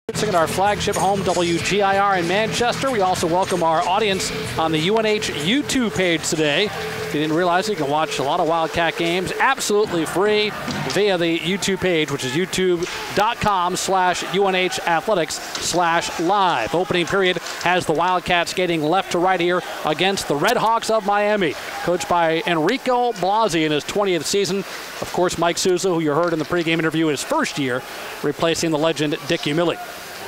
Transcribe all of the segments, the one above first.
At our flagship home, WGIR in Manchester. We also welcome our audience on the UNH YouTube page today. If you didn't realize, you can watch a lot of Wildcat games absolutely free via the YouTube page, which is youtube.com/UNH-athletics/live. Opening period has the Wildcats skating left to right here against the Red Hawks of Miami, coached by Enrico Blasi in his 20th season. Of course, Mike Souza, who you heard in the pregame interview, his first year, replacing the legend Dick Umili.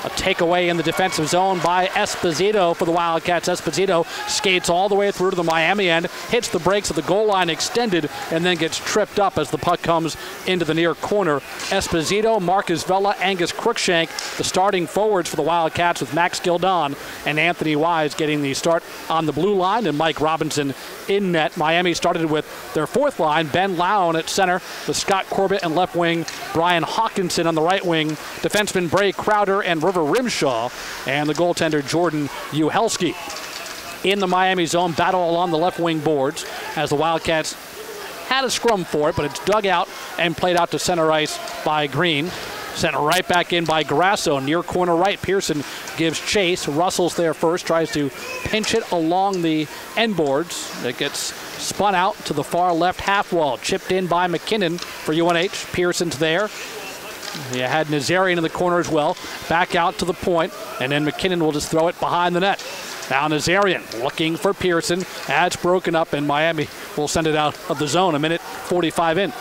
A takeaway in the defensive zone by Esposito for the Wildcats. Esposito skates all the way through to the Miami end, hits the brakes at the goal line extended, and then gets tripped up as the puck comes into the near corner. Esposito, Marcus Vela, Angus Cruikshank, the starting forwards for the Wildcats, with Max Gildon and Anthony Wise getting the start on the blue line, and Mike Robinson in net. Miami started with their fourth line, Ben Lown at center, with Scott Corbett and left wing, Brian Hawkinson on the right wing, defenseman Bray Crowder and River Rimshaw, and the goaltender Jordan Uhelski. In the Miami zone, battle along the left wing boards as the Wildcats had a scrum for it, but it's dug out and played out to center ice by Green. Sent right back in by Grasso, near corner right. Pearson gives chase. Russell's there first, tries to pinch it along the end boards. It gets spun out to the far left half wall. Chipped in by McKinnon for UNH. Pearson's there. You had Nazarian in the corner as well. Back out to the point, and then McKinnon will just throw it behind the net. Now Nazarian looking for Pearson. That's broken up, and Miami will send it out of the zone. 1:45 in.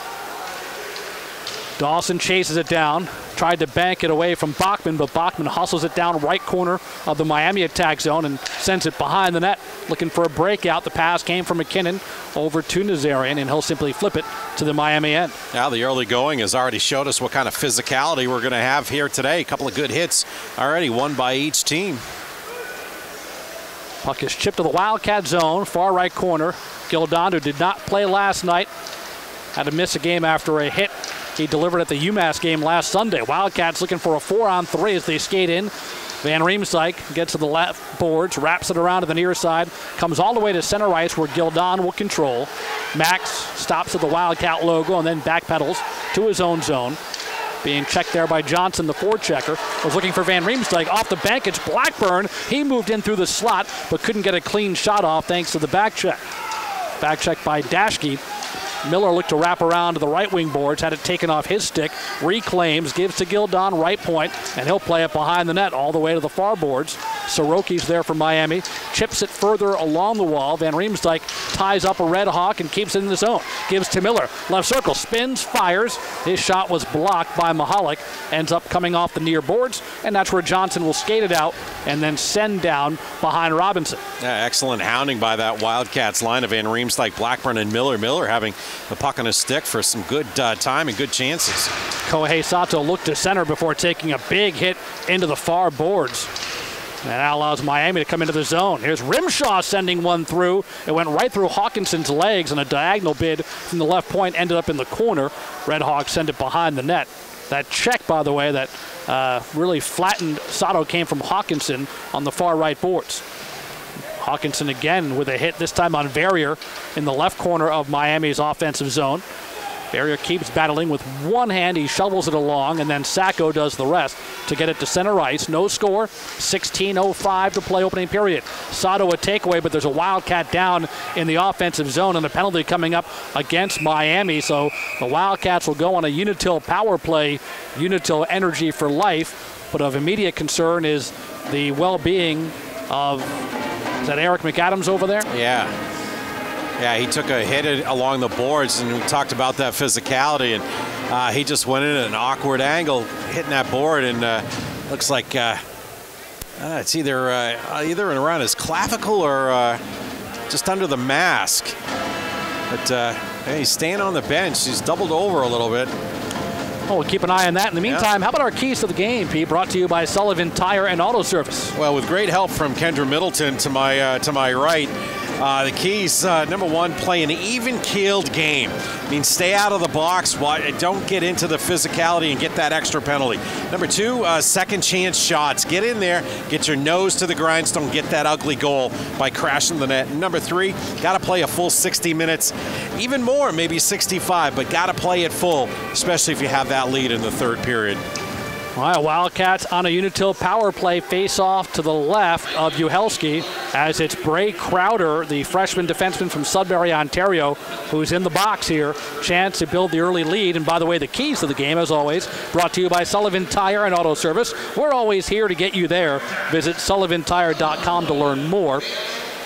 Dawson chases it down. Tried to bank it away from Bachman, but Bachman hustles it down right corner of the Miami attack zone and sends it behind the net. Looking for a breakout. The pass came from McKinnon over to Nazarian, and he'll simply flip it to the Miami end. Now the early going has already showed us what kind of physicality we're going to have here today. A couple of good hits already, one by each team. Puck is chipped to the Wildcat zone, far right corner. Gildon, who did not play last night, had to miss a game after a hit he delivered at the UMass game last Sunday. Wildcats looking for a 4-on-3 as they skate in. Van Riemsdyk gets to the left boards, wraps it around to the near side, comes all the way to center ice where Gildon will control. Max stops at the Wildcat logo and then backpedals to his own zone. Being checked there by Johnson, the forechecker. Was looking for Van Riemsdyk. Off the bank, it's Blackburn. He moved in through the slot, but couldn't get a clean shot off thanks to the back check. Back check by Dashke. Miller looked to wrap around to the right wing boards, had it taken off his stick, reclaims, gives to Gildon, right point, and he'll play it behind the net all the way to the far boards. Soroki's there for Miami, chips it further along the wall. Van Riemsdyk ties up a Red Hawk and keeps it in the zone. Gives to Miller, left circle, spins, fires. His shot was blocked by Mahalik, ends up coming off the near boards, and that's where Johnson will skate it out and then send down behind Robinson. Yeah, excellent hounding by that Wildcats line of Van Riemsdyk, Blackburn, and Miller. Miller having the puck on his stick for some good time and good chances. Kohei Sato looked to center before taking a big hit into the far boards. And that allows Miami to come into the zone. Here's Rimshaw sending one through. It went right through Hawkinson's legs, and a diagonal bid from the left point ended up in the corner. Red Hawks send it behind the net. That check, by the way, that really flattened Sato came from Hawkinson on the far right boards. Hawkinson again with a hit, this time on Verrier in the left corner of Miami's offensive zone. Verrier keeps battling with one hand. He shovels it along, and then Sacco does the rest to get it to center ice. No score, 16:05 to play opening period. Sato a takeaway, but there's a Wildcat down in the offensive zone and a penalty coming up against Miami. So the Wildcats will go on a Unitil power play, Unitil energy for life. But of immediate concern is the well-being of, is that Eric McAdams over there? Yeah. Yeah, he took a hit along the boards, and we talked about that physicality, and he just went in at an awkward angle, hitting that board, and looks like it's either around his clavicle or just under the mask. But he's staying on the bench. He's doubled over a little bit. Oh, we'll keep an eye on that. In the meantime, how about our keys to the game, Pete? Brought to you by Sullivan Tire and Auto Service. Well, with great help from Kendra Middleton to my right. The keys, number one, play an even-keeled game. I mean, stay out of the box. Don't get into the physicality and get that extra penalty. Number two, second chance shots. Get in there, get your nose to the grindstone, get that ugly goal by crashing the net. And number three, got to play a full 60 minutes, even more, maybe 65, but got to play it full, especially if you have that lead in the third period. All right, Wildcats on a Unitil power play face-off to the left of Uhelski as it's Bray Crowder, the freshman defenseman from Sudbury, Ontario, who's in the box here. Chance to build the early lead. And by the way, the keys to the game, as always, brought to you by Sullivan Tire and Auto Service. We're always here to get you there. Visit sullivantire.com to learn more.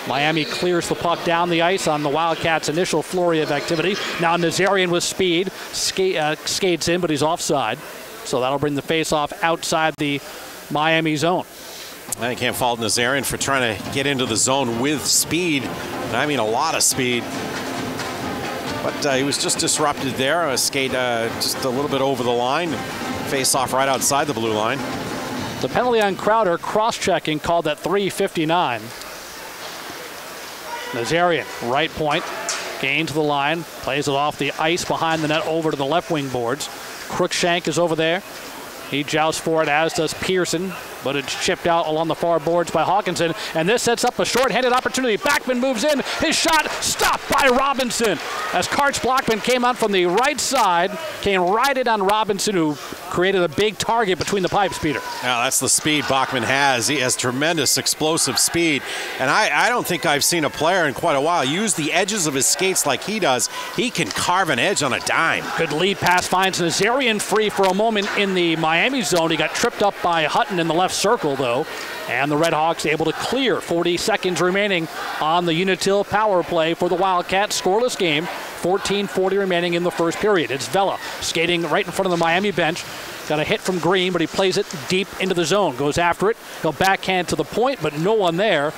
Miami clears the puck down the ice on the Wildcats' initial flurry of activity. Now Nazarian with speed skates in, but he's offside. So that'll bring the face-off outside the Miami zone. I can't fault Nazarian for trying to get into the zone with speed. And I mean a lot of speed. But he was just disrupted there. A skate just a little bit over the line. Face-off right outside the blue line. The penalty on Crowder, cross-checking, called at 3:59. Nazarian, right point, gains the line, plays it off the ice behind the net over to the left wing boards. Crookshank is over there. He jousts for it, as does Pearson, but it's chipped out along the far boards by Hawkinson, and this sets up a short-handed opportunity. Backman moves in. His shot stopped by Robinson as Karch Blockman came out from the right side, came right in on Robinson, who created a big target between the pipes, Peter. Now that's the speed Bachman has. He has tremendous explosive speed, and I don't think I've seen a player in quite a while use the edges of his skates like he does. He can carve an edge on a dime. Good lead pass finds Nazarian free for a moment in the Miami zone. He got tripped up by Hutton in the left circle, though, and the Red Hawks able to clear. 40 seconds remaining on the Unitil power play for the Wildcats. Scoreless game, 14:40 remaining in the first period. It's Vela skating right in front of the Miami bench. Got a hit from Green, but he plays it deep into the zone. Goes after it. He'll backhand to the point, but no one there.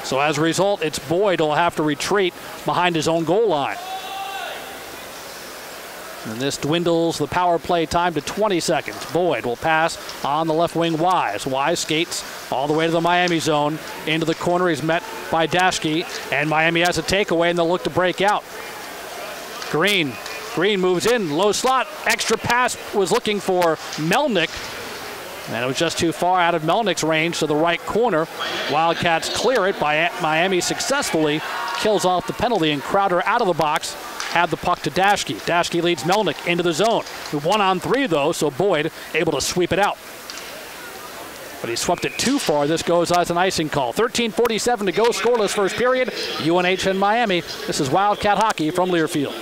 So as a result, it's Boyd who'll have to retreat behind his own goal line. And this dwindles the power play time to 20 seconds. Boyd will pass on the left wing. Wise. Wise skates all the way to the Miami zone. Into the corner. He's met by Dashke. And Miami has a takeaway, and they'll look to break out. Green. Green moves in. Low slot. Extra pass was looking for Melnick. And it was just too far out of Melnick's range to the right corner. Wildcats clear it by Miami successfully. Kills off the penalty, and Crowder out of the box. Had the puck to Dashke. Dashke leads Melnick into the zone. 1-on-3 though, so Boyd able to sweep it out. But he swept it too far. This goes as an icing call. 13:47 to go, scoreless first period. UNH and Miami. This is Wildcat hockey from Learfield.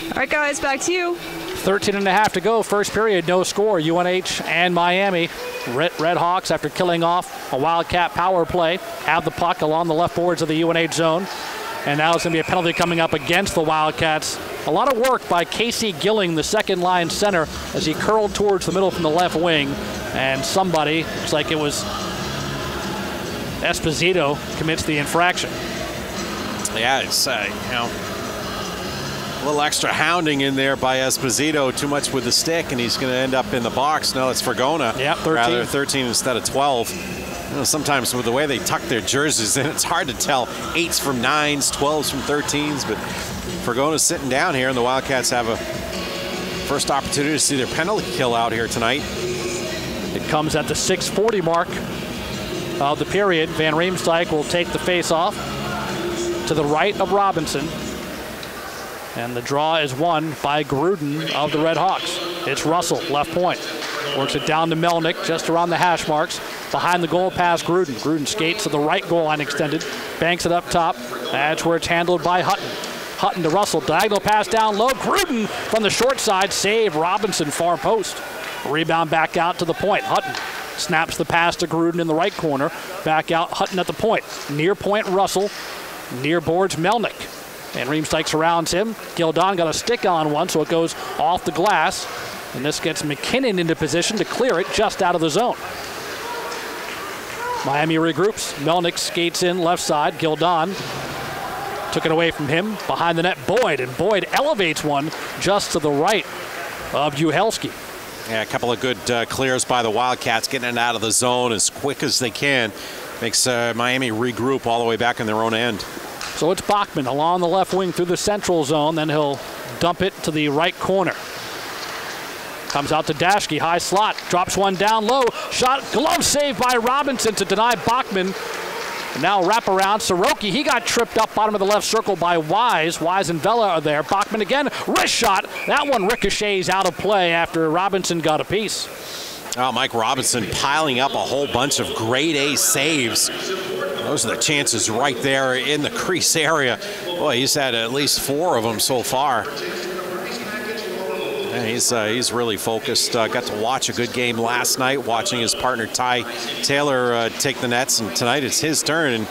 All right, guys, back to you. 13.5 to go, first period, no score. UNH and Miami. Red Hawks, after killing off a Wildcat power play, have the puck along the left boards of the UNH zone. And now it's going to be a penalty coming up against the Wildcats. A lot of work by Casey Gilling, the second line center, as he curled towards the middle from the left wing. And somebody, looks like it was Esposito, commits the infraction. Yeah, it's, a little extra hounding in there by Esposito. Too much with the stick, and he's going to end up in the box. No, it's Fergona. Yeah, 13. Rather 13 instead of 12. You know, sometimes with the way they tuck their jerseys in, it's hard to tell 8s from 9s, 12s from 13s. But Fergona's sitting down here, and the Wildcats have a first opportunity to see their penalty kill out here tonight. It comes at the 6:40 mark of the period. Van Riemsdyk will take the face-off to the right of Robinson. And the draw is won by Gruden of the Red Hawks. It's Russell, left point. Works it down to Melnick, just around the hash marks. Behind the goal pass, Gruden. Gruden skates to the right goal line extended. Banks it up top. That's where it's handled by Hutton. Hutton to Russell. Diagonal pass down low. Gruden from the short side. Save Robinson, far post. Rebound back out to the point. Hutton snaps the pass to Gruden in the right corner. Back out, Hutton at the point. Near point, Russell. Near boards, Melnick. And Riemsdyk surrounds him. Gildon got a stick on one, so it goes off the glass. And this gets McKinnon into position to clear it just out of the zone. Miami regroups. Melnick skates in left side. Gildon took it away from him. Behind the net, Boyd. And Boyd elevates one just to the right of Uhelski. Yeah, a couple of good clears by the Wildcats, getting it out of the zone as quick as they can. Makes Miami regroup all the way back in their own end. So it's Bachman along the left wing through the central zone. Then he'll dump it to the right corner. Comes out to Dashke, high slot, drops one down low. Shot, glove save by Robinson to deny Bachman. And now wrap around. Soroki, he got tripped up bottom of the left circle by Wise. Wise and Vela are there. Bachman again, wrist shot. That one ricochets out of play after Robinson got a piece. Oh, Mike Robinson piling up a whole bunch of grade A saves. Those are the chances right there in the crease area. Boy, he's had at least 4 of them so far. Yeah, he's really focused. Got to watch a good game last night, watching his partner Ty Taylor take the nets, and tonight it's his turn, and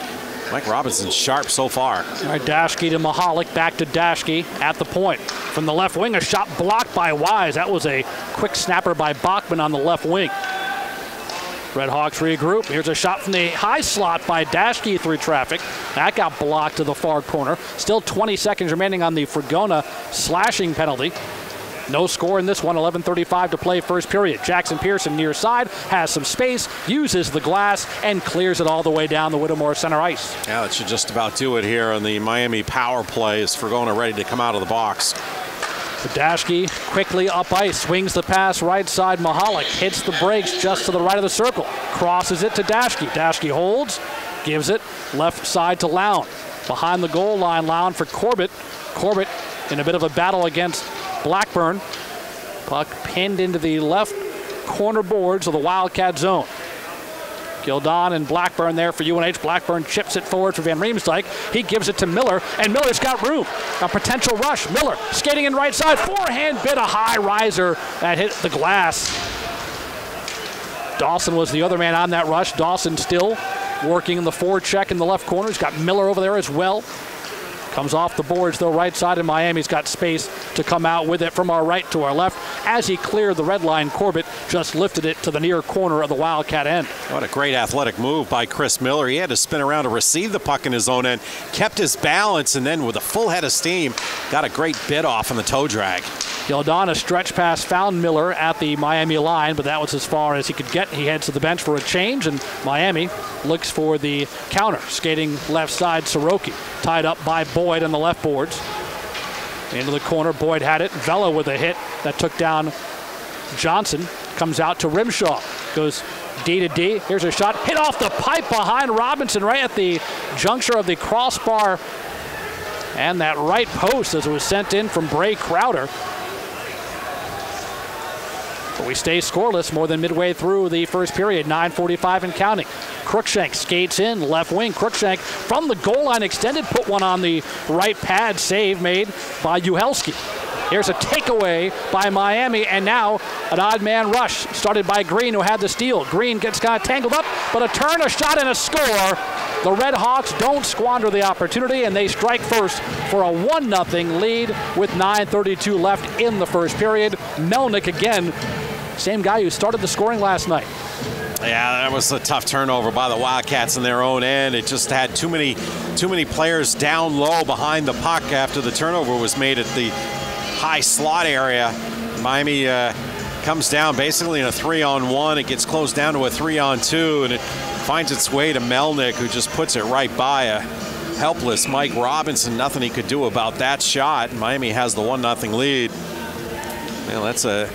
Mike Robinson's sharp so far. All right, Dashke to Mahalik, back to Dashke at the point. From the left wing, a shot blocked by Wise. That was a quick snapper by Bachman on the left wing. Red Hawks regroup. Here's a shot from the high slot by Dashke through traffic. That got blocked to the far corner. Still 20 seconds remaining on the Fragona slashing penalty. No score in this one, 11:35 to play first period. Jackson Pearson near side, has some space, uses the glass, and clears it all the way down the Whittemore center ice. Yeah, that should just about do it here on the Miami power play as Fragona ready to come out of the box. Dashke quickly up ice, swings the pass right side. Mahalik hits the brakes just to the right of the circle. Crosses it to Dashke. Dashke holds, gives it left side to Lown. Behind the goal line, Lown for Corbett. Corbett in a bit of a battle against Blackburn. Puck pinned into the left corner boards of the Wildcat zone. Gildon and Blackburn there for UNH. Blackburn chips it forward for Van Riemsdyk. He gives it to Miller, and Miller's got room. A potential rush. Miller skating in right side. Forehand bit, a high riser that hit the glass. Dawson was the other man on that rush. Dawson still working in the forecheck in the left corner. He's got Miller over there as well. Comes off the boards, though, right side, and Miami's got space to come out with it from our right to our left. As he cleared the red line, Corbett just lifted it to the near corner of the Wildcat end. What a great athletic move by Chris Miller. He had to spin around to receive the puck in his own end, kept his balance, and then with a full head of steam, got a great bit off on the toe drag. Gildon, a stretch pass, found Miller at the Miami line, but that was as far as he could get. He heads to the bench for a change, and Miami looks for the counter. Skating left side, Soroki, tied up by Boyd on the left boards. Into the corner, Boyd had it. Vela with a hit that took down Johnson. Comes out to Rimshaw. Goes D to D. Here's a shot. Hit off the pipe behind Robinson right at the juncture of the crossbar and that right post as it was sent in from Bray Crowder. But we stay scoreless more than midway through the first period, 9:45 and counting. Cruikshank skates in, left wing. Cruikshank from the goal line extended, put one on the right pad, save made by Uhelski. Here's a takeaway by Miami, and now an odd man rush started by Green, who had the steal. Green gets kind of tangled up, but a turn, a shot, and a score. The Red Hawks don't squander the opportunity, and they strike first for a 1-0 lead with 9:32 left in the first period. Melnick again, same guy who started the scoring last night. Yeah, that was a tough turnover by the Wildcats in their own end. It just had too many players down low behind the puck after the turnover was made at the high slot area. Miami comes down basically in a 3-on-1. It gets closed down to a 3-on-2, and it finds its way to Melnick, who just puts it right by a helpless Mike Robinson. Nothing he could do about that shot. Miami has the 1-0 lead. Well, that's a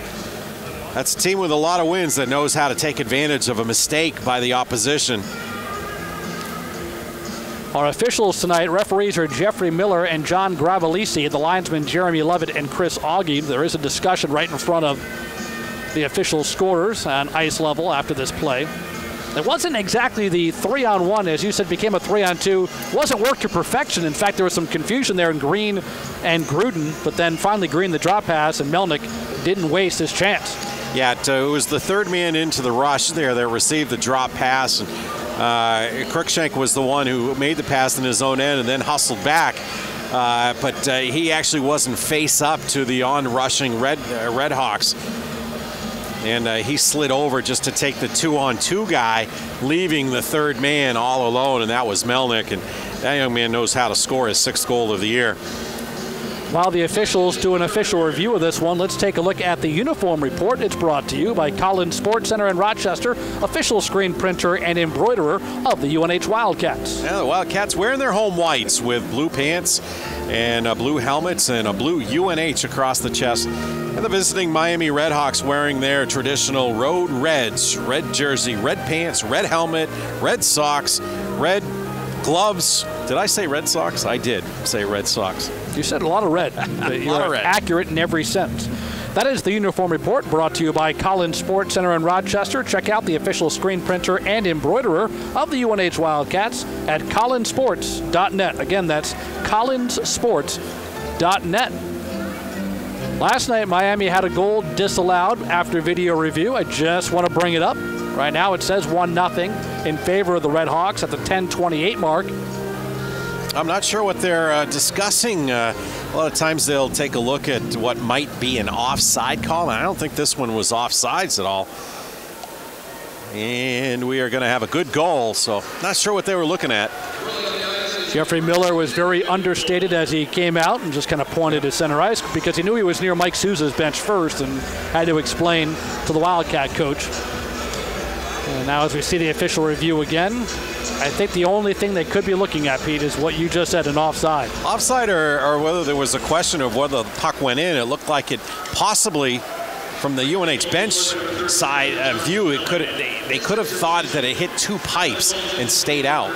team with a lot of wins that knows how to take advantage of a mistake by the opposition. Our officials tonight, referees are Jeffrey Miller and John Gravelisi, the linesmen Jeremy Levitt and Chris Augie. There is a discussion right in front of the official scorers on ice level after this play. It wasn't exactly the 3-on-1, as you said, became a 3-on-2. Wasn't worked to perfection. In fact, there was some confusion there in Green and Gruden, but then finally Green the drop pass, and Melnick didn't waste his chance. Yeah, it was the third man into the rush there that received the drop pass. And Cruikshank was the one who made the pass in his own end and then hustled back. But he actually wasn't face up to the on-rushing Red Hawks. And he slid over just to take the 2-on-2 guy, leaving the third man all alone, and that was Melnick. And that young man knows how to score his 6th goal of the year. While the officials do an official review of this one, let's take a look at the uniform report. It's brought to you by Collins Sports Center in Rochester, official screen printer and embroiderer of the UNH Wildcats. Yeah, the Wildcats wearing their home whites with blue pants and blue helmets and a blue UNH across the chest. And the visiting Miami Redhawks wearing their traditional road reds, red jersey, red pants, red helmet, red socks, red gloves. Did I say Red Sox? I did say Red Sox. You said a lot of red. You're accurate in every sentence. That is the uniform report brought to you by Collins Sports Center in Rochester. Check out the official screen printer and embroiderer of the UNH Wildcats at collinsports.net. Again, that's collinsports.net. Last night, Miami had a goal disallowed after video review. I just want to bring it up. Right now, it says 1-0 in favor of the Redhawks at the 10:28 mark. I'm not sure what they're discussing. A lot of times they'll take a look at what might be an offside call, and I don't think this one was offsides at all. And we are going to have a good goal, so not sure what they were looking at. Jeffrey Miller was very understated as he came out and just kind of pointed to center ice because he knew he was near Mike Souza's bench first and had to explain to the Wildcat coach. And now as we see the official review again, I think the only thing they could be looking at, Pete, is what you just said, an offside. Offside or whether there was a question of whether the puck went in. It looked like it possibly, from the UNH bench side view, they could have thought that it hit two pipes and stayed out.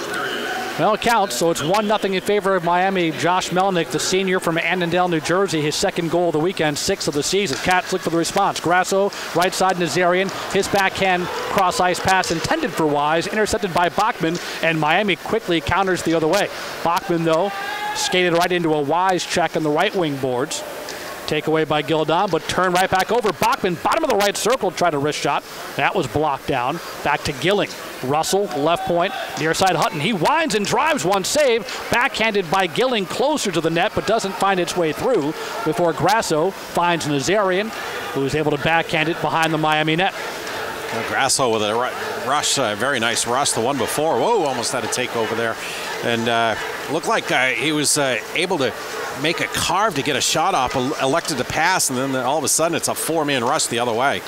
Well, it counts, so it's 1-0 in favor of Miami. Josh Melnick, the senior from Annandale, New Jersey, his second goal of the weekend, 6th of the season. Cats look for the response. Grasso, right side Nazarian, his backhand cross-ice pass intended for Wise, intercepted by Bachman, and Miami quickly counters the other way. Bachman, though, skated right into a Wise check on the right wing boards. Takeaway by Gildon, but turn right back over. Bachman, bottom of the right circle, tried a wrist shot. That was blocked down. Back to Gilling. Russell, left point, near side Hutton. He winds and drives one save. Backhanded by Gilling closer to the net, but doesn't find its way through before Grasso finds Nazarian, who is able to backhand it behind the Miami net. Grasso with a rush, a very nice rush. The one before, whoa, almost had a takeover there. And looked like he was able to make a carve to get a shot off, elected to pass, and then all of a sudden it's a four-man rush the other way.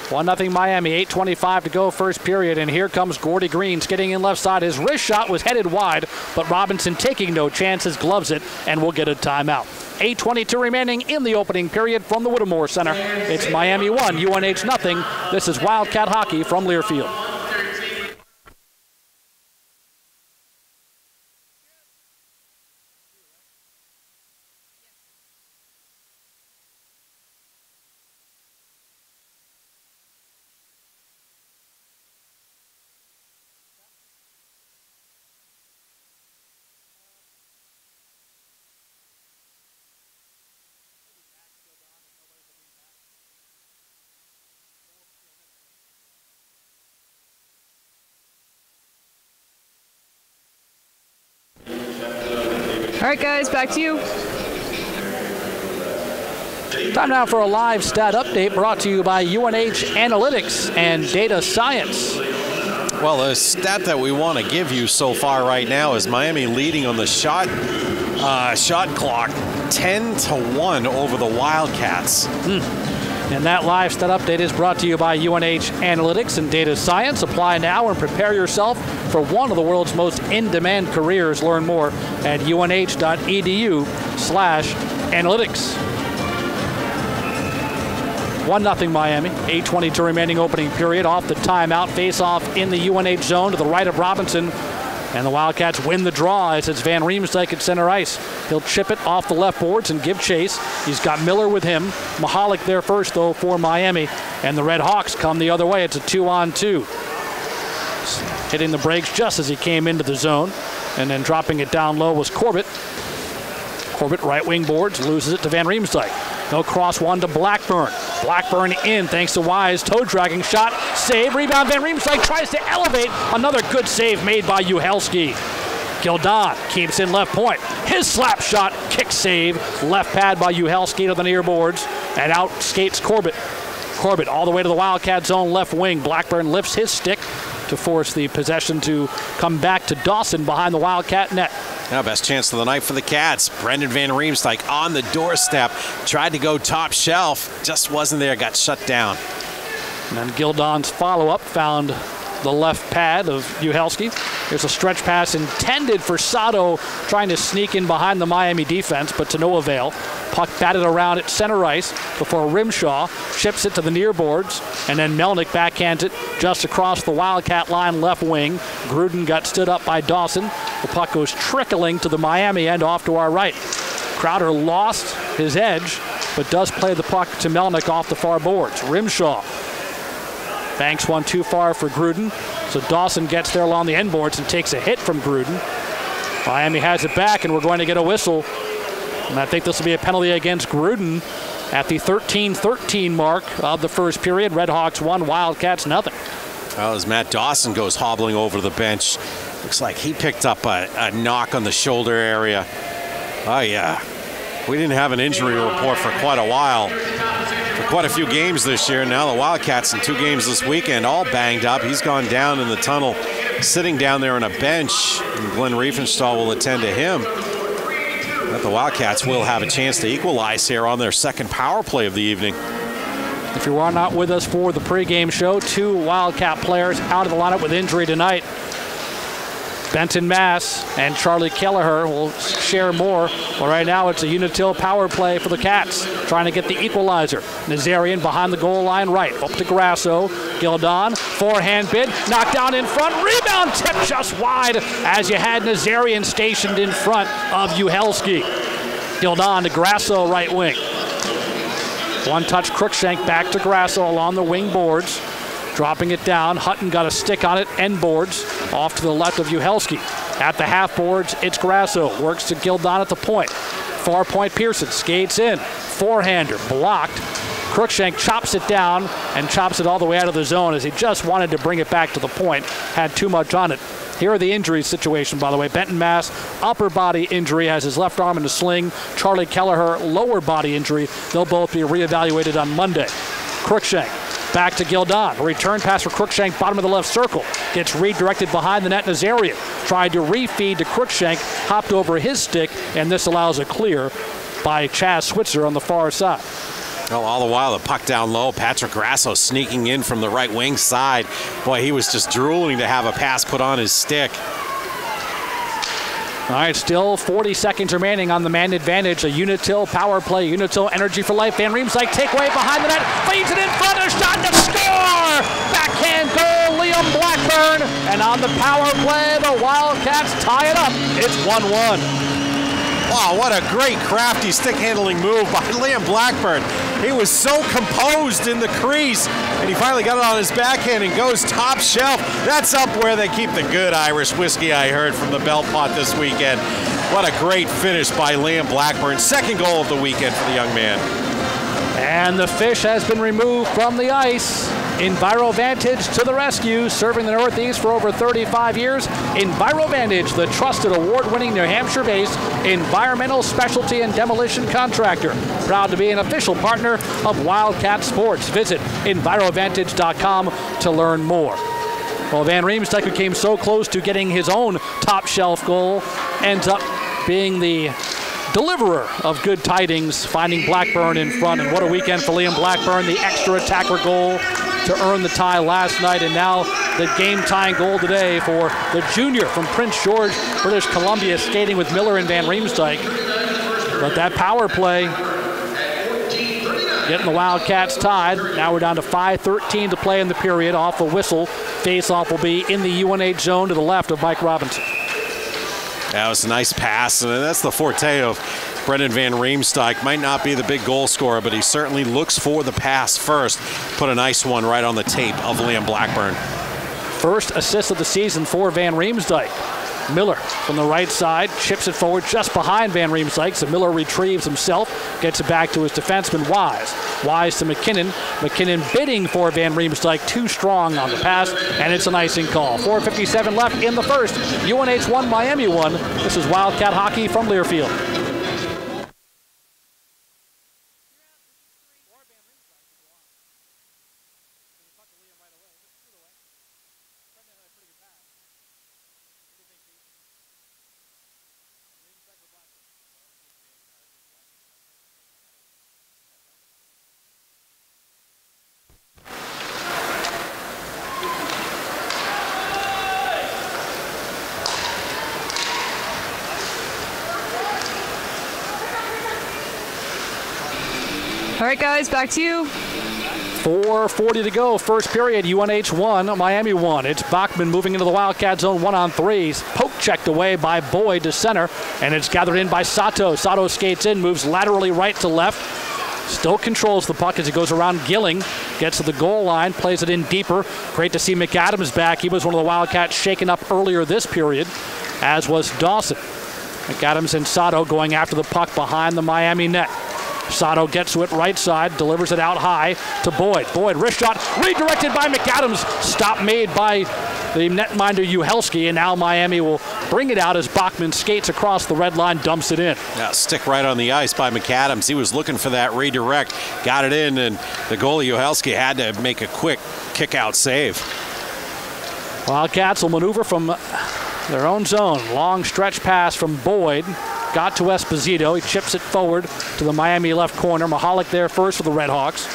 1-0 Miami, 8:25 to go first period, and here comes Gordy Green skating in left side. His wrist shot was headed wide, but Robinson taking no chances, gloves it, and will get a timeout. 8:22 remaining in the opening period from the Whittemore Center. It's Miami 1, UNH nothing. This is Wildcat hockey from Learfield. All right, guys, back to you. Time now for a live stat update brought to you by UNH Analytics and Data Science. Well, the stat that we want to give you so far right now is Miami leading on the shot clock 10-1 over the Wildcats. And that live stat update is brought to you by UNH Analytics and Data Science. Apply now and prepare yourself for one of the world's most in-demand careers. Learn more at unh.edu/analytics. 1-0 Miami. 8:22 remaining opening period. Off the timeout. Face-off in the UNH zone to the right of Robinson. And the Wildcats win the draw as it's Van Riemsdyk at center ice. He'll chip it off the left boards and give chase. He's got Miller with him. Mahalik there first, though, for Miami. And the Red Hawks come the other way. It's a 2-on-2. Hitting the brakes just as he came into the zone. And then dropping it down low was Corbett. Corbett, right wing boards, loses it to Van Riemsdyk. No cross one to Blackburn. Blackburn in thanks to Wise. Toe dragging shot. Save. Rebound. Van Riemsdyk tries to elevate. Another good save made by Uhelski. Gildon keeps in left point. His slap shot. Kick save. Left pad by Uhelski to the near boards. And out skates Corbett. Corbett all the way to the Wildcat zone left wing. Blackburn lifts his stick to force the possession to come back to Dawson behind the Wildcat net. Now best chance of the night for the Cats. Brendan Van Riemsdyk on the doorstep. Tried to go top shelf. Just wasn't there. Got shut down. And then Gildon's follow-up found the left pad of Uhelski. There's a stretch pass intended for Sato, trying to sneak in behind the Miami defense, but to no avail. Puck batted around at center ice before Rimshaw chips it to the near boards, and then Melnick backhands it just across the Wildcat line left wing. Gruden got stood up by Dawson. The puck goes trickling to the Miami end off to our right. Crowder lost his edge, but does play the puck to Melnick off the far boards. Rimshaw banks one too far for Gruden, so Dawson gets there along the end boards and takes a hit from Gruden. Miami has it back, and we're going to get a whistle. And I think this will be a penalty against Gruden at the 13-13 mark of the first period. Redhawks 1, Wildcats nothing. Well, as Matt Dawson goes hobbling over the bench, looks like he picked up a knock on the shoulder area. Oh, yeah. We didn't have an injury report for quite a while. For quite a few games this year. Now the Wildcats in 2 games this weekend, all banged up. He's gone down in the tunnel, sitting down there on a bench, and Glenn Riefenstahl will attend to him. But the Wildcats will have a chance to equalize here on their second power play of the evening. If you are not with us for the pregame show, 2 Wildcat players out of the lineup with injury tonight. Benton Mass and Charlie Kelleher will share more. Well, right now it's a Unitil power play for the Cats, trying to get the equalizer. Nazarian behind the goal line right. Up to Grasso. Gildon, forehand bid, knocked down in front. Rebound tip just wide as you had Nazarian stationed in front of Uhelski. Gildon to Grasso right wing. One touch Crookshank back to Grasso along the wing boards. Dropping it down, Hutton got a stick on it, end boards, off to the left of Uhelski. At the half boards, it's Grasso, works to Gildon at the point. Far point Pearson, skates in, forehander, blocked. Crookshank chops it down and chops it all the way out of the zone as he just wanted to bring it back to the point, had too much on it. Here are the injury situation, by the way. Benton Mass, upper body injury, has his left arm in a sling. Charlie Kelleher, lower body injury. They'll both be reevaluated on Monday. Crookshank. Back to Gildon. A return pass for Crookshank, bottom of the left circle. Gets redirected behind the net. Nazarian tried to refeed to Crookshank, hopped over his stick, and this allows a clear by Chaz Switzer on the far side. Well, all the while, the puck down low. Patrick Grasso sneaking in from the right wing side. Boy, he was just drooling to have a pass put on his stick. All right, still 40 seconds remaining on the man advantage. A Unitil power play. Unitil energy for life. Van Riemsdyk takeaway behind the net. Feeds it in front. A shot to score! Backhand goal, Liam Blackburn. And on the power play, the Wildcats tie it up. It's 1-1. Wow, what a great crafty stick-handling move by Liam Blackburn. He was so composed in the crease, and he finally got it on his backhand and goes top shelf. That's up where they keep the good Irish whiskey, I heard, from the Bell Pot this weekend. What a great finish by Liam Blackburn. Second goal of the weekend for the young man. And the fish has been removed from the ice. EnviroVantage to the rescue, serving the Northeast for over 35 years. EnviroVantage, the trusted award-winning New Hampshire-based environmental specialty and demolition contractor. Proud to be an official partner of Wildcat Sports. Visit EnviroVantage.com to learn more. Well, Van Riemsdyk, who came so close to getting his own top shelf goal, ends up being the deliverer of good tidings, finding Blackburn in front. And what a weekend for Liam Blackburn, the extra attacker goal to earn the tie last night, and now the game-tying goal today for the junior from Prince George, British Columbia, skating with Miller and Van Riemsdyk. But that power play getting the Wildcats tied. Now we're down to 5:13 to play in the period. Off a whistle. Face-off will be in the UNH zone to the left of Mike Robinson. That was a nice pass, and that's the forte of Brendan Van Riemsdyk. Might not be the big goal scorer, but he certainly looks for the pass first. Put a nice one right on the tape of Liam Blackburn. First assist of the season for Van Riemsdyk. Miller from the right side, chips it forward just behind Van Riemsdyk, so Miller retrieves himself, gets it back to his defenseman, Wise. Wise to McKinnon. McKinnon bidding for Van Riemsdyk, too strong on the pass, and it's an icing call. 4:57 left in the first. UNH 1, Miami 1. This is Wildcat hockey from Learfield. All right, guys, back to you. 4:40 to go, first period. UNH 1, Miami 1. It's Bachman moving into the Wildcat zone 1-on-3s. Poke checked away by Boyd to center, and it's gathered in by Sato. Sato skates in, moves laterally right to left. Still controls the puck as he goes around Gilling, gets to the goal line, plays it in deeper. Great to see McAdams back. He was one of the Wildcats shaken up earlier this period, as was Dawson. McAdams and Sato going after the puck behind the Miami net. Sato gets to it right side, delivers it out high to Boyd. Boyd, wrist shot, redirected by McAdams. Stop made by the netminder Uhelski, and now Miami will bring it out as Bachman skates across the red line, dumps it in. Yeah, stick right on the ice by McAdams. He was looking for that redirect, got it in, and the goalie Uhelski had to make a quick kick-out save. Wildcats will maneuver from their own zone. Long stretch pass from Boyd. Got to Esposito. He chips it forward to the Miami left corner. Mahalik there first for the Redhawks.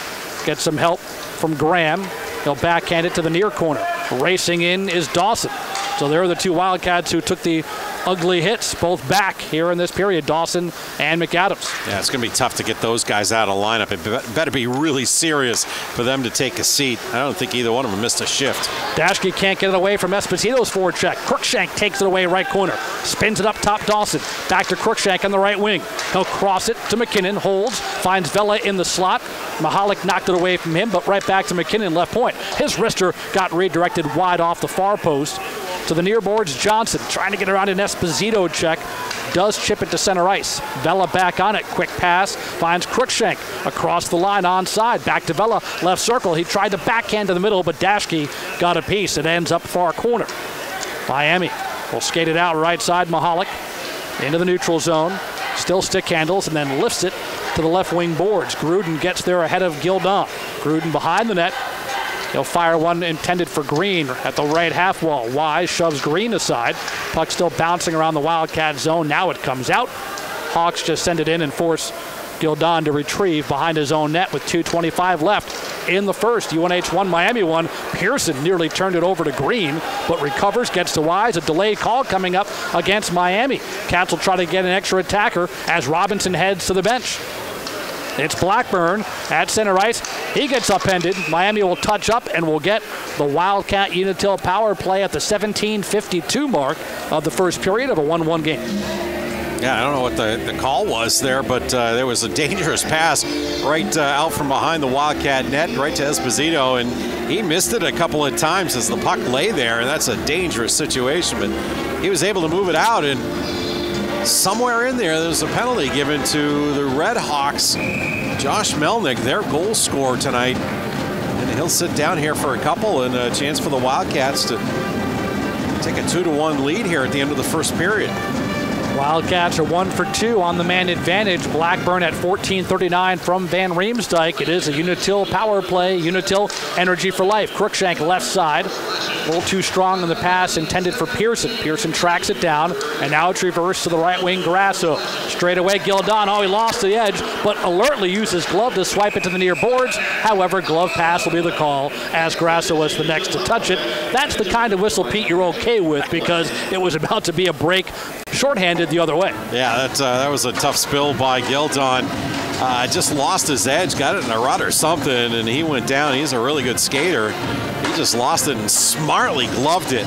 Gets some help from Graham. He'll backhand it to the near corner. Racing in is Dawson. So there are the two Wildcats who took the ugly hits, both back here in this period, Dawson and McAdams. Yeah, it's going to be tough to get those guys out of lineup. It better be really serious for them to take a seat. I don't think either one of them missed a shift. Dashke can't get it away from Esposito's forecheck. Cruikshank takes it away right corner. Spins it up top Dawson. Back to Cruikshank on the right wing. He'll cross it to McKinnon. Holds. Finds Vela in the slot. Mahalik knocked it away from him, but right back to McKinnon left point. His wrister got redirected wide off the far post. To the near boards, Johnson trying to get around an Esposito check. Does chip it to center ice. Vela back on it. Quick pass. Finds Cruikshank across the line onside. Back to Vela. Left circle. He tried to backhand to the middle, but Dashke got a piece. It ends up far corner. Miami will skate it out right side. Mahalik into the neutral zone. Still stick handles and then lifts it to the left wing boards. Gruden gets there ahead of Gildon. Gruden behind the net. He'll fire one intended for Green at the right half wall. Wise shoves Green aside. Puck still bouncing around the Wildcat zone. Now it comes out. Hawks just send it in and force Gildon to retrieve behind his own net with 2:25 left in the first. UNH 1, Miami 1. Pearson nearly turned it over to Green, but recovers, gets to Wise. A delayed call coming up against Miami. Cats will try to get an extra attacker as Robinson heads to the bench. It's Blackburn at center ice. He gets upended. Miami will touch up and will get the Wildcat Unitil power play at the 17:52 mark of the first period of a 1-1 game. Yeah, I don't know what the call was there, but there was a dangerous pass right out from behind the Wildcat net, right to Esposito, and he missed it a couple of times as the puck lay there, and that's a dangerous situation, but he was able to move it out, and somewhere in there's a penalty given to the Red Hawks. Josh Melnick, their goal scorer tonight. And he'll sit down here for a couple and a chance for the Wildcats to take a 2-1 lead here at the end of the first period. Wildcats are 1 for 2 on the man advantage. Blackburn at 14:39 from Van Riemsdyk. It is a Unitil power play. Unitil energy for life. Cruikshank left side. A little too strong in the pass intended for Pearson. Pearson tracks it down, and now it's reversed to the right wing, Grasso. Straight away, Gildon. Oh, he lost the edge, but alertly used his glove to swipe it to the near boards. However, glove pass will be the call as Grasso was the next to touch it. That's the kind of whistle, Pete, you're okay with because it was about to be a break. Shorthanded the other way. Yeah, that was a tough spill by Gildon. Just lost his edge, got it in a rut or something, and he went down. He's a really good skater. He just lost it and smartly gloved it.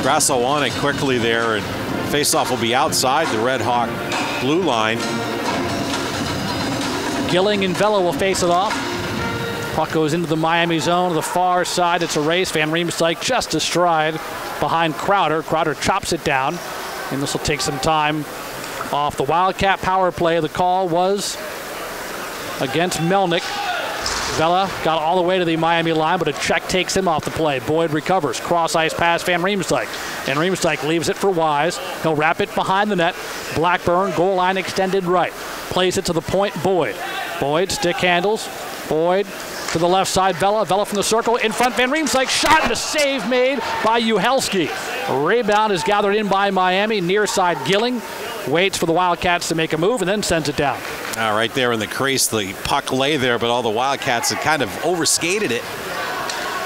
Grasso on it quickly there, and faceoff will be outside the Red Hawk blue line. Gilling and Vela will face it off. Puck goes into the Miami zone to the far side. It's a race. Van Riemsdyk just astride behind Crowder. Crowder chops it down, and this will take some time off the Wildcat power play. The call was against Melnick. Vela got all the way to the Miami line, but a check takes him off the play. Boyd recovers. Cross ice pass, Van Riemsdyk. Van Riemsdyk leaves it for Wise. He'll wrap it behind the net. Blackburn, goal line extended right. Plays it to the point, Boyd. Boyd, stick handles. Boyd to the left side, Vela. Vela from the circle. In front, Van Riemsdyk. Shot and a save made by Uhelski. Rebound is gathered in by Miami. Near side, Gilling. Waits for the Wildcats to make a move and then sends it down. Right there in the crease, the puck lay there, but all the Wildcats had kind of overskated it.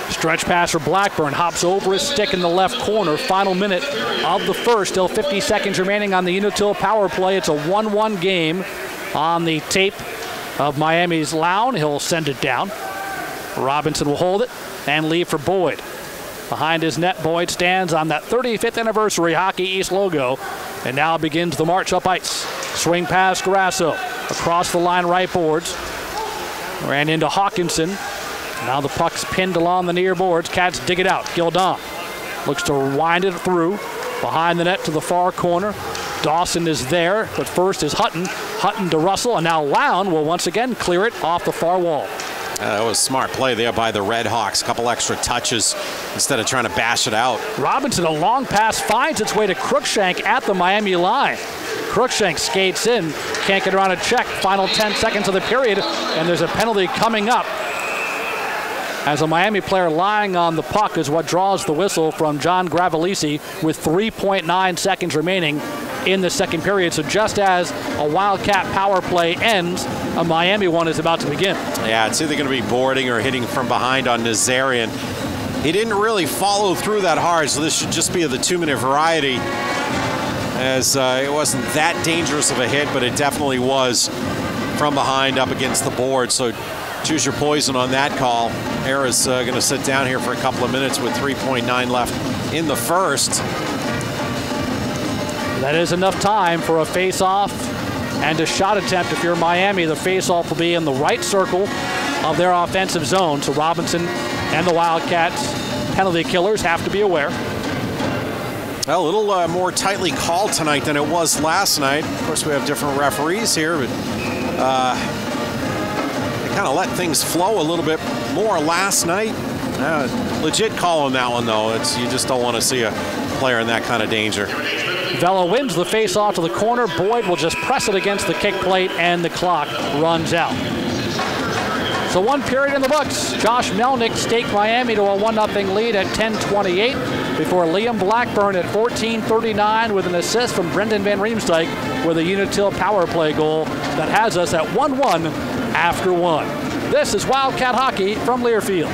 Stretch pass for Blackburn. Hops over his stick in the left corner. Final minute of the first. Still 50 seconds remaining on the Unitil power play. It's a 1-1 game on the tape of Miami's Lown. He'll send it down. Robinson will hold it and leave for Boyd. Behind his net, Boyd stands on that 35th anniversary Hockey East logo and now begins the march up ice. Swing pass Grasso. Across the line, right boards. Ran into Hawkinson. Now the puck's pinned along the near boards. Cats dig it out. Gildon looks to wind it through. Behind the net to the far corner. Dawson is there, but first is Hutton. Hutton to Russell, and now Lown will once again clear it off the far wall. That was smart play there by the Red Hawks. Couple extra touches instead of trying to bash it out. Robinson, a long pass, finds its way to Cruikshank at the Miami line. Cruikshank skates in, can't get around a check. Final 10 seconds of the period, and there's a penalty coming up. As a Miami player lying on the puck is what draws the whistle from John Gravelisi with 3.9 seconds remaining in the second period. So just as a Wildcat power play ends, a Miami one is about to begin. Yeah, it's either going to be boarding or hitting from behind on Nazarian. He didn't really follow through that hard, so this should just be of the 2-minute variety, as it wasn't that dangerous of a hit, but it definitely was from behind up against the board. So choose your poison on that call. Era's going to sit down here for a couple of minutes with 3.9 left in the first. That is enough time for a face-off and a shot attempt. If you're Miami, the face-off will be in the right circle of their offensive zone. So Robinson and the Wildcats penalty killers have to be aware. Well, a little more tightly called tonight than it was last night. Of course, we have different referees here, but they kind of let things flow a little bit more last night. Legit call on that one, though. You just don't want to see a player in that kind of danger. Vela wins the face-off to the corner. Boyd will just press it against the kick plate, and the clock runs out. So one period in the books. Josh Melnick staked Miami to a 1-0 lead at 10:28 before Liam Blackburn at 14:39 with an assist from Brendan Van Riemsdyk with a Unitil power play goal that has us at 1-1 after one. This is Wildcat Hockey from Learfield.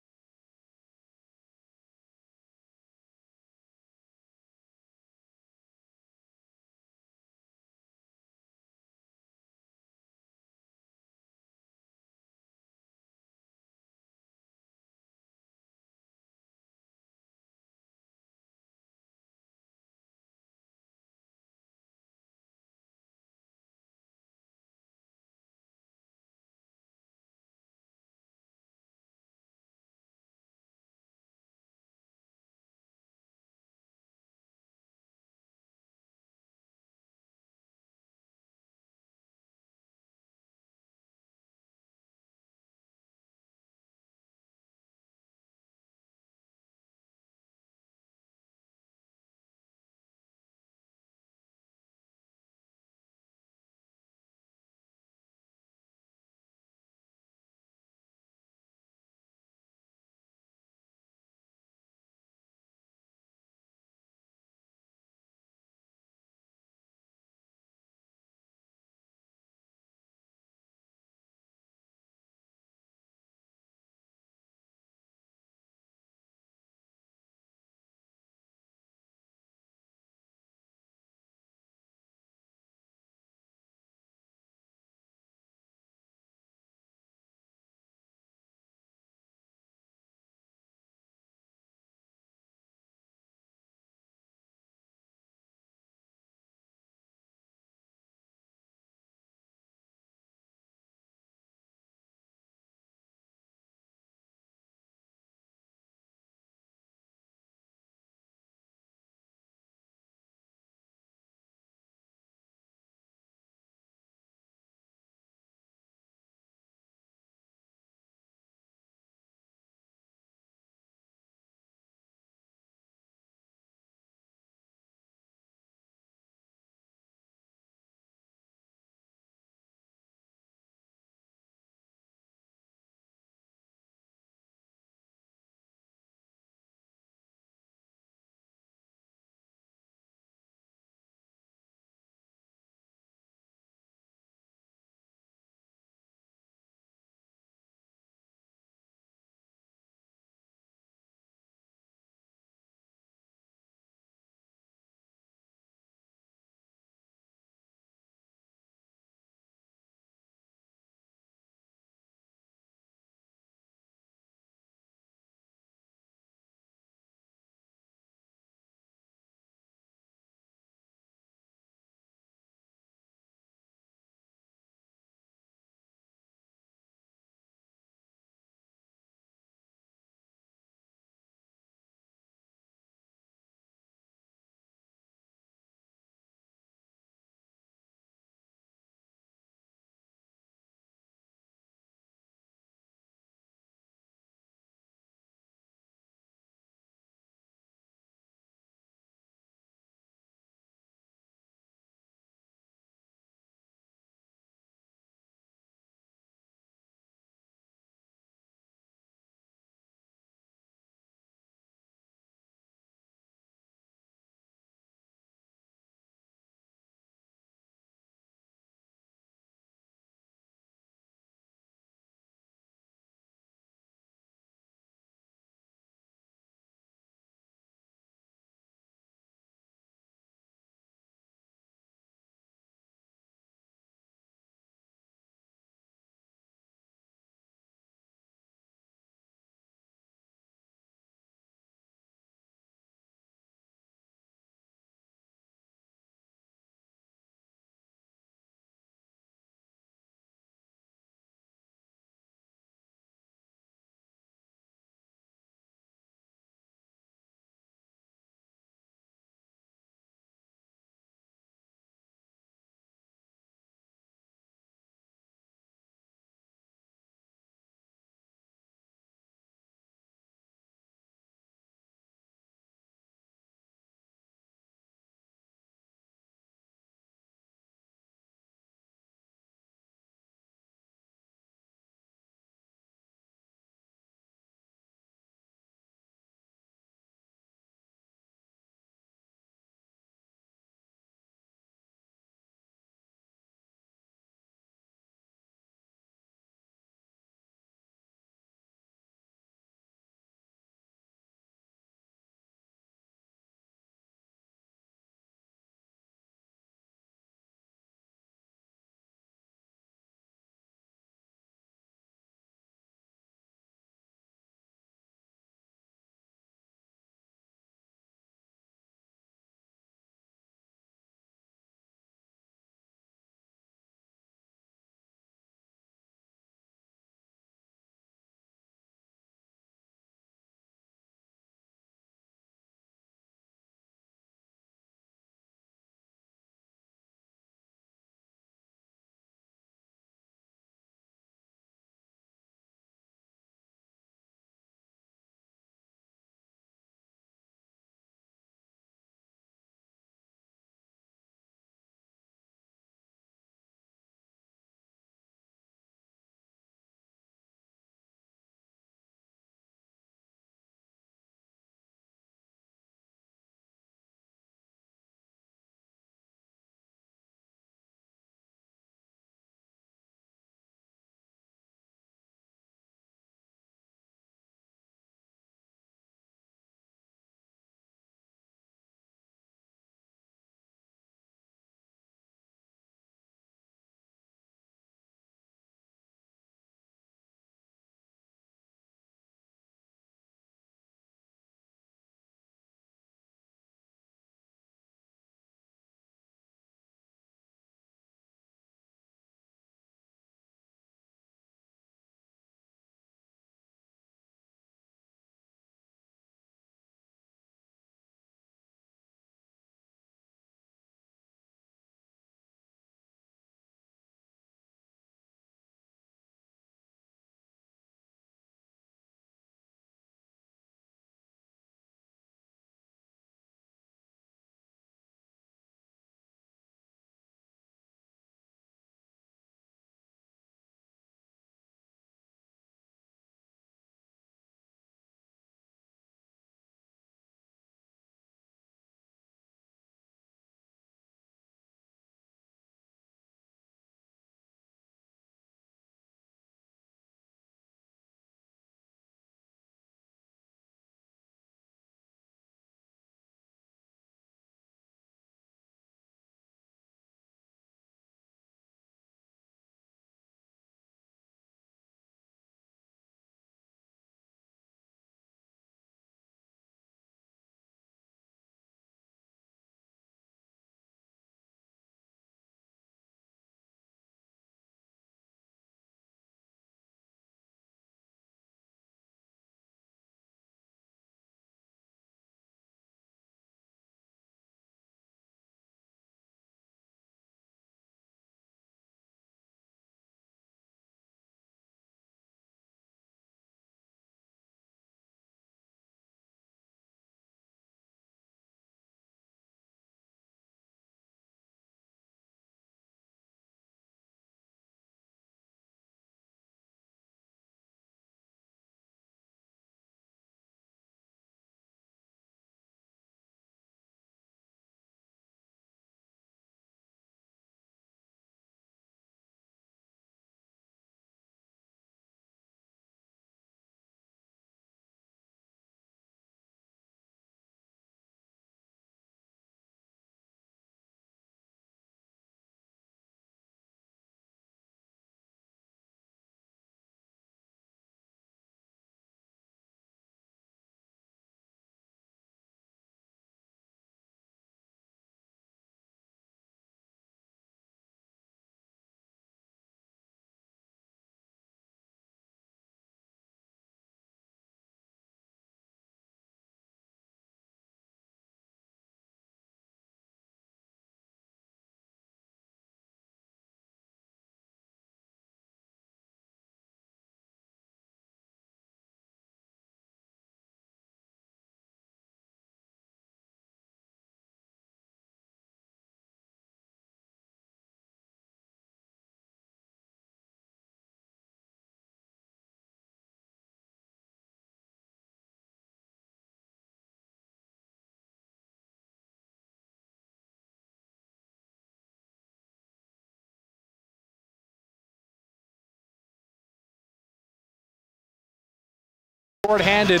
Short-handed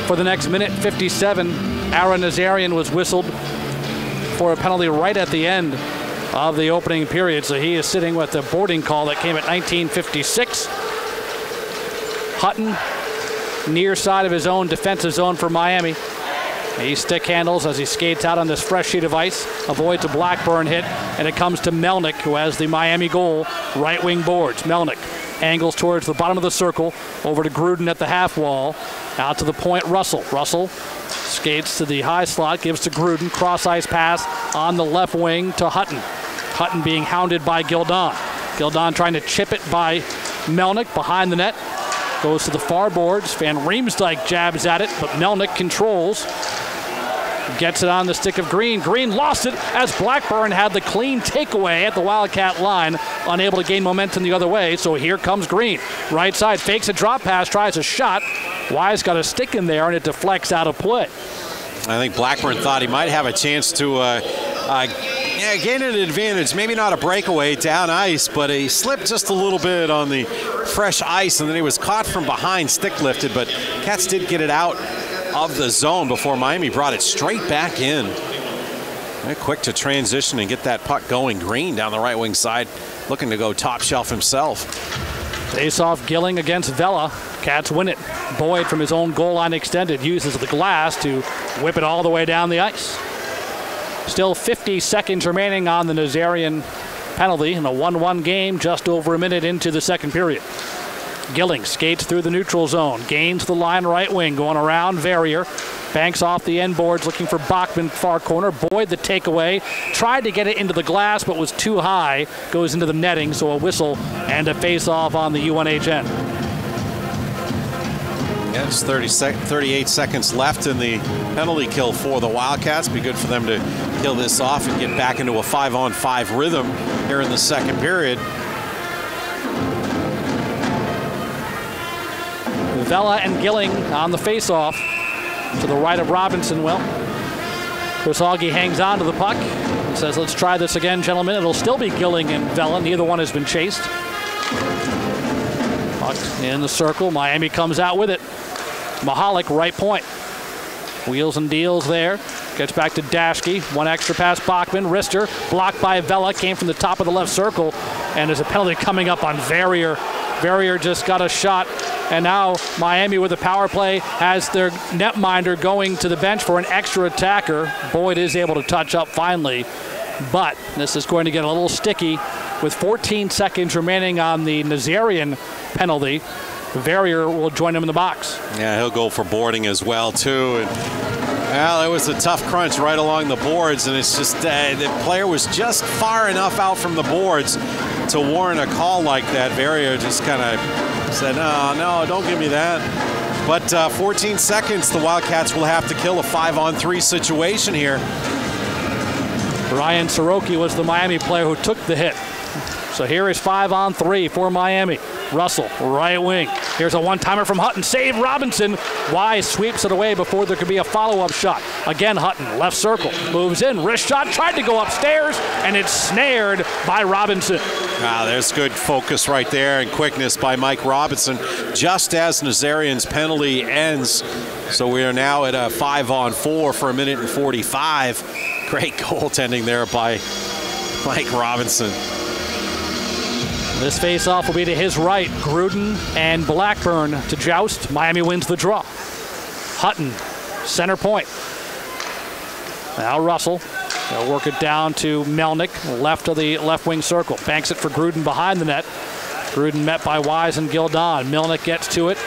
for the next minute 57. Aaron Nazarian was whistled for a penalty right at the end of the opening period, so he is sitting with the boarding call that came at 19:56. Hutton, near side of his own defensive zone for Miami. He stick handles as he skates out on this fresh sheet of ice, avoids a Blackburn hit, and it comes to Melnick, who has the Miami goal, right wing boards. Melnick angles towards the bottom of the circle, over to Gruden at the half wall, out to the point, Russell. Russell skates to the high slot, gives to Gruden, cross ice pass on the left wing to Hutton. Hutton being hounded by Gildon. Gildon trying to chip it by Melnick behind the net. Goes to the far boards. Van Riemsdyk jabs at it, but Melnick controls. Gets it on the stick of Green. Green lost it as Blackburn had the clean takeaway at the Wildcat line, unable to gain momentum the other way. So here comes Green. Right side, fakes a drop pass, tries a shot. Wise got a stick in there, and it deflects out of play. I think Blackburn thought he might have a chance to gain an advantage. Maybe not a breakaway down ice, but he slipped just a little bit on the fresh ice, and then he was caught from behind, stick lifted, but Cats did get it out of the zone before Miami brought it straight back in. Very quick to transition and get that puck going. Green down the right wing side, looking to go top shelf himself. Face off Gilling against Vela. Cats win it. Boyd from his own goal line extended uses the glass to whip it all the way down the ice. Still 50 seconds remaining on the Nazarian penalty in a 1-1 game, just over a minute into the second period. Gilling skates through the neutral zone, gains the line right wing, going around Verrier, banks off the end boards looking for Bachman far corner. Boyd the takeaway, tried to get it into the glass but was too high, goes into the netting, so a whistle and a face-off on the UNH end. Yeah, just 38 seconds left in the penalty kill for the Wildcats. Be good for them to kill this off and get back into a 5-on-5 rhythm here in the second period. Vela and Gilling on the face-off to the right of Robinson. Well, Chris Augie hangs on to the puck and says, let's try this again, gentlemen. It'll still be Gilling and Vela. Neither one has been chased. Puck in the circle. Miami comes out with it. Mahalik, right point. Wheels and deals there. Gets back to Daschke. One extra pass, Bachman. Rister, blocked by Vela, came from the top of the left circle. And there's a penalty coming up on Verrier. Verrier just got a shot. And now Miami with a power play has their netminder going to the bench for an extra attacker. Boyd is able to touch up finally. But this is going to get a little sticky with 14 seconds remaining on the Nazarian penalty. Verrier will join him in the box. Yeah, he'll go for boarding as well, too. And, well, it was a tough crunch right along the boards, and it's just the player was just far enough out from the boards to warrant a call like that. Verrier just kind of said, no, don't give me that. But 14 seconds, the Wildcats will have to kill a 5-on-3 situation here. Ryan Soroki was the Miami player who took the hit. So here is 5-on-3 for Miami. Russell, right wing. Here's a one-timer from Hutton. Save Robinson. Wise sweeps it away before there could be a follow-up shot. Again, Hutton, left circle, moves in. Wrist shot, tried to go upstairs, and it's snared by Robinson. There's good focus right there and quickness by Mike Robinson, just as Nazarian's penalty ends. So we are now at a 5-on-4 for a minute and 45. Great goaltending there by Mike Robinson. This face-off will be to his right. Gruden and Blackburn to joust. Miami wins the draw. Hutton, center point. Now Russell. They'll work it down to Melnick, left of the left wing circle. Banks it for Gruden behind the net. Gruden met by Wise and Gildon. Melnick gets to it.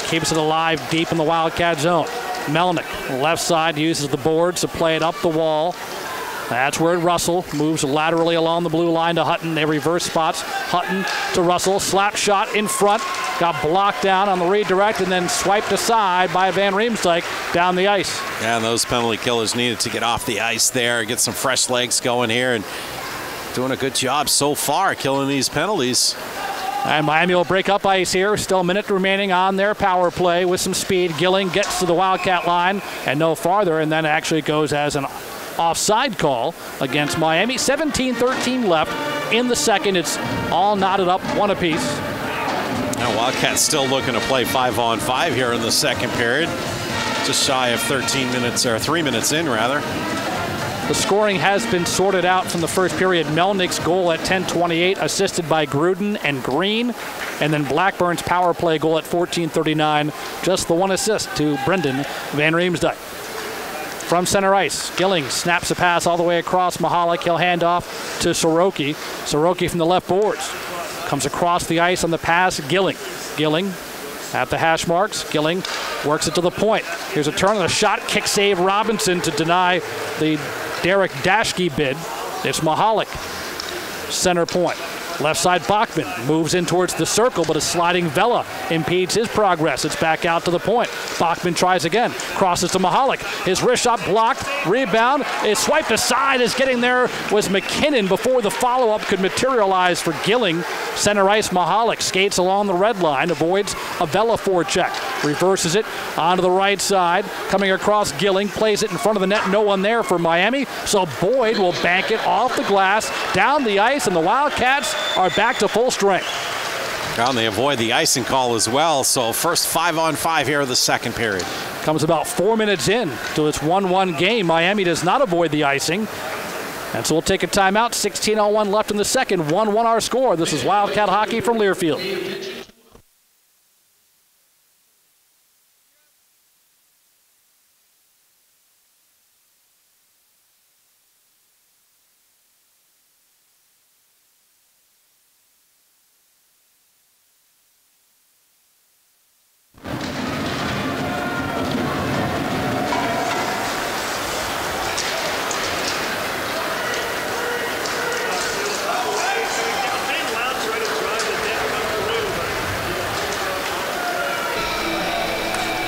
Keeps it alive deep in the Wildcat zone. Melnick, left side, uses the boards to play it up the wall. That's where Russell moves laterally along the blue line to Hutton. They reverse spots. Hutton to Russell. Slap shot in front. Got blocked down on the redirect and then swiped aside by Van Riemsdyk down the ice. Yeah, and those penalty killers needed to get off the ice there, get some fresh legs going here, and doing a good job so far killing these penalties. And Miami will break up ice here. Still a minute remaining on their power play with some speed. Gilling gets to the Wildcat line and no farther, and then actually goes as an offside call against Miami. 17-13 left in the second. It's all knotted up, one apiece. Now Wildcats still looking to play 5-on-5 here in the second period. Just shy of 13 minutes, or 3 minutes in, rather. The scoring has been sorted out from the first period. Melnick's goal at 10:28, assisted by Gruden and Green. And then Blackburn's power play goal at 14:39, just the one assist to Brendan Van Riemsdyk. From center ice, Gilling snaps a pass all the way across Mahalik. He'll hand off to Soroki. Soroki from the left boards. Comes across the ice on the pass, Gilling. Gilling at the hash marks. Gilling works it to the point. Here's a turn and a shot. Kick save Robinson to deny the Derek Dashke bid. It's Mahalik. Center point. Left side Bachman moves in towards the circle, but a sliding Vela impedes his progress. It's back out to the point. Bachman tries again. Crosses to Mahalik. His wrist shot blocked. Rebound is swiped aside. As getting there was McKinnon before the follow-up could materialize for Gilling. Center ice Mahalik skates along the red line, avoids a Vela forecheck. Reverses it onto the right side. Coming across Gilling, plays it in front of the net. No one there for Miami. So Boyd will bank it off the glass, down the ice, and the Wildcats are back to full strength. Well, and they avoid the icing call as well. So first 5-on-5 here in the second period. Comes about 4 minutes in to its 1-1 game. Miami does not avoid the icing. And so we'll take a timeout. 16:01 left in the second. 1-1 our score. This is Wildcat hockey from Learfield.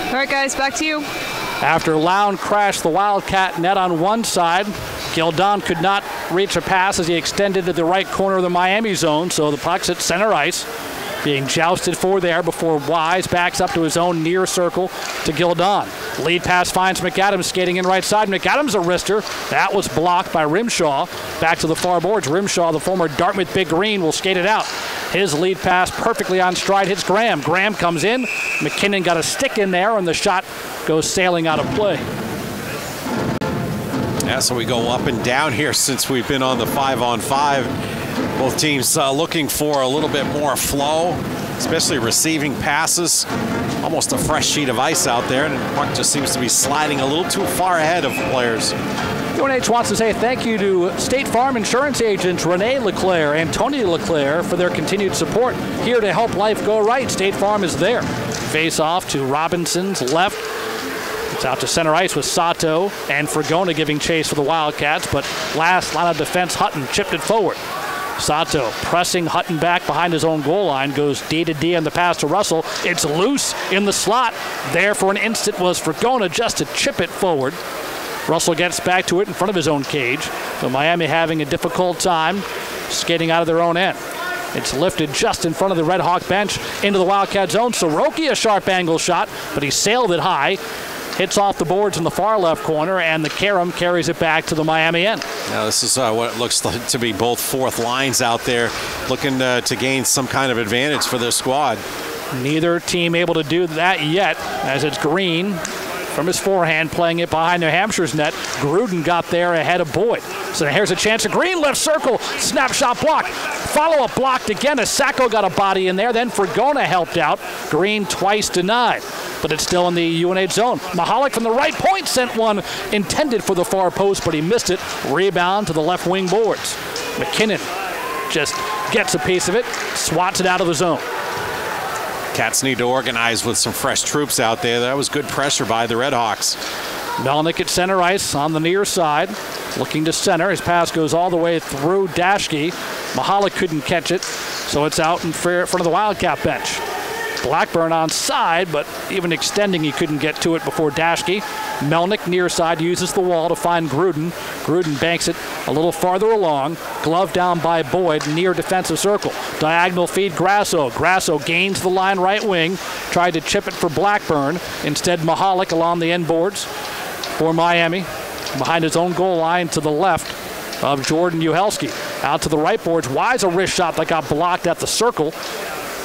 All right, guys, back to you. After Lown crashed the Wildcat net on one side, Gildon could not reach a pass as he extended to the right corner of the Miami zone, so the puck's at center ice, being jousted for there before Wise backs up to his own near circle to Gildon. Lead pass finds McAdams skating in right side. McAdams a wrister. That was blocked by Rimshaw. Back to the far boards. Rimshaw, the former Dartmouth Big Green, will skate it out. His lead pass perfectly on stride hits Graham. Graham comes in. McKinnon got a stick in there, and the shot goes sailing out of play. Yeah, so we go up and down here since we've been on the 5-on-5. Both teams looking for a little bit more flow, especially receiving passes. Almost a fresh sheet of ice out there, and the puck just seems to be sliding a little too far ahead of players. UNH wants to say thank you to State Farm insurance agents Renee LeClaire and Tony LeClaire for their continued support. Here to help life go right, State Farm is there. Face off to Robinson's left. It's out to center ice with Sato and Fragona giving chase for the Wildcats, but last line of defense, Hutton chipped it forward. Sato pressing Hutton back behind his own goal line, goes D-to-D on the pass to Russell. It's loose in the slot. There for an instant was Fragona just to chip it forward. Russell gets back to it in front of his own cage. So Miami having a difficult time skating out of their own end. It's lifted just in front of the Red Hawk bench into the Wildcat zone. Soroki a sharp angle shot, but he sailed it high. Hits off the boards in the far left corner, and the Karam carries it back to the Miami end. Now this is what it looks like to be both fourth lines out there looking to gain some kind of advantage for their squad. Neither team able to do that yet, as it's Green from his forehand playing it behind New Hampshire's net. Gruden got there ahead of Boyd. So here's a chance of Green, left circle, snapshot blocked. Follow-up blocked again as Sacco got a body in there. Then Fragona helped out. Green twice denied, but it's still in the UNH zone. Mahalik from the right point sent one intended for the far post, but he missed it. Rebound to the left wing boards. McKinnon just gets a piece of it, swats it out of the zone. Cats need to organize with some fresh troops out there. That was good pressure by the Redhawks. Melnick at center ice on the near side, looking to center. His pass goes all the way through Dashke. Mahalik couldn't catch it, so it's out in front of the Wildcat bench. Blackburn on side, but even extending, he couldn't get to it before Dashke. Melnick near side uses the wall to find Gruden. Gruden banks it a little farther along. Glove down by Boyd near defensive circle. Diagonal feed Grasso. Grasso gains the line right wing. Tried to chip it for Blackburn. Instead, Mahalik along the end boards for Miami. Behind his own goal line to the left of Jordan Uhelski. Out to the right boards. Wise a wrist shot that got blocked at the circle.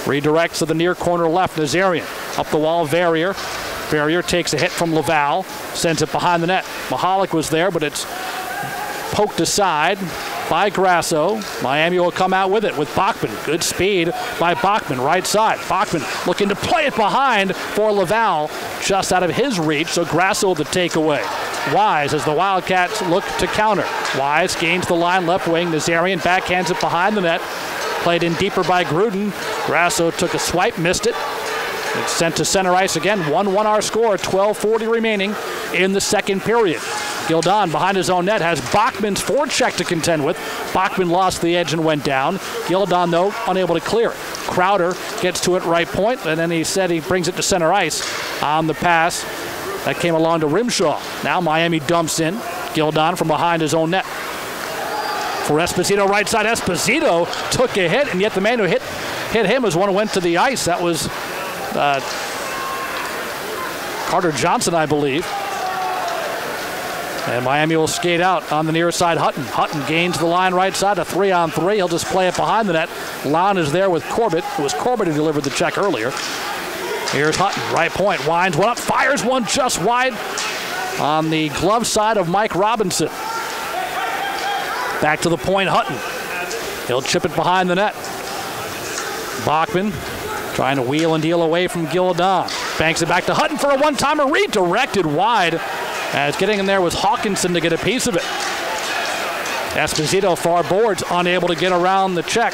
Redirects to the near corner left. Nazarian up the wall. Verrier takes a hit from Laval. Sends it behind the net. Mahalik was there, but it's poked aside by Grasso. Miami will come out with it with Bachman. Good speed by Bachman, right side. Bachman looking to play it behind for Laval, just out of his reach, so Grasso the takeaway. Wise as the Wildcats look to counter. Wise gains the line left wing. Nazarian backhands it behind the net. Played in deeper by Gruden. Grasso took a swipe, missed it. It's sent to center ice again. 1-1 our score. 12:40 remaining in the second period. Gildon behind his own net has Bachman's forecheck to contend with. Bachman lost the edge and went down. Gildon, though, unable to clear it. Crowder gets to it right point, and then he said he brings it to center ice on the pass. That came along to Rimshaw. Now Miami dumps in. Gildon from behind his own net. For Esposito, right side. Esposito took a hit, and yet the man who hit him was one who went to the ice. That was Carter Johnson, I believe. And Miami will skate out on the near side. Hutton gains the line right side, a 3-on-3. He'll just play it behind the net. Lon is there with Corbett. It was Corbett who delivered the check earlier. Here's Hutton, right point. Winds one up, fires one just wide on the glove side of Mike Robinson. Back to the point, Hutton. He'll chip it behind the net. Bachman trying to wheel and deal away from Gildon. Banks it back to Hutton for a one-timer, redirected wide. As getting in there was Hawkinson to get a piece of it. Esposito far boards, unable to get around the check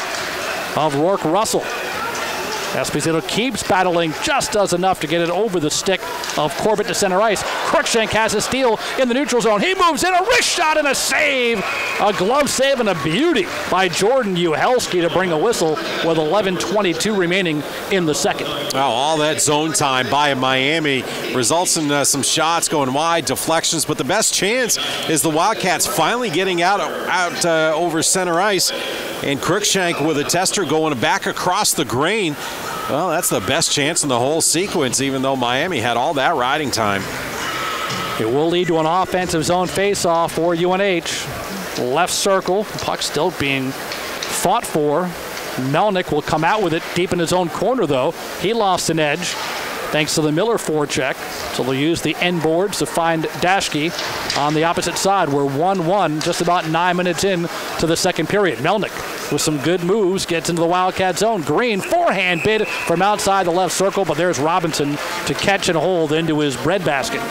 of Rourke Russell. Esposito keeps battling, just does enough to get it over the stick of Corbett to center ice. Cruikshank has a steal in the neutral zone. He moves in, a wrist shot and a save. A glove save and a beauty by Jordan Uhelski to bring a whistle with 11:22 remaining in the second. Well, all that zone time by Miami results in some shots going wide, deflections, but the best chance is the Wildcats finally getting out over center ice. And Cruikshank with a tester going back across the grain. Well, that's the best chance in the whole sequence, even though Miami had all that riding time. It will lead to an offensive zone face-off for UNH. Left circle, puck still being fought for. Melnick will come out with it deep in his own corner, though. He lost an edge thanks to the Miller forecheck. So they'll use the end boards to find Dashke on the opposite side. We're 1-1, just about 9 minutes in to the second period. Melnick with some good moves gets into the Wildcat zone. Green forehand bid from outside the left circle, but there's Robinson to catch and hold into his breadbasket.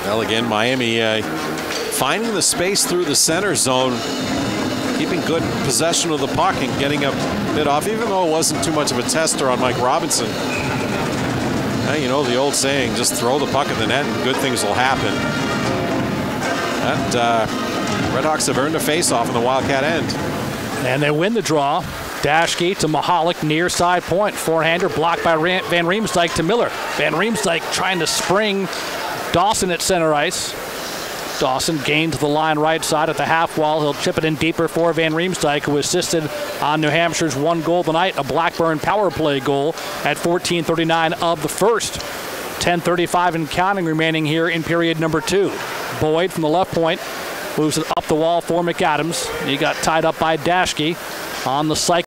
Well, again, Miami finding the space through the center zone, keeping good possession of the puck and getting a bit off, even though it wasn't too much of a tester on Mike Robinson. You know the old saying, just throw the puck in the net and good things will happen. That Redhawks have earned a face-off in the Wildcat end. And they win the draw. Dashke to Mahalik, near side point. Forehander blocked by Van Riemsdyk to Miller. Van Riemsdyk trying to spring Dawson at center ice. Dawson gains the line right side at the half wall. He'll chip it in deeper for Van Riemsdyk, who assisted on New Hampshire's one goal tonight, a Blackburn power play goal at 14:39 of the first. 10:35 and counting remaining here in period number 2. Boyd from the left point moves it up the wall for McAdams. He got tied up by Dashke on the cycle.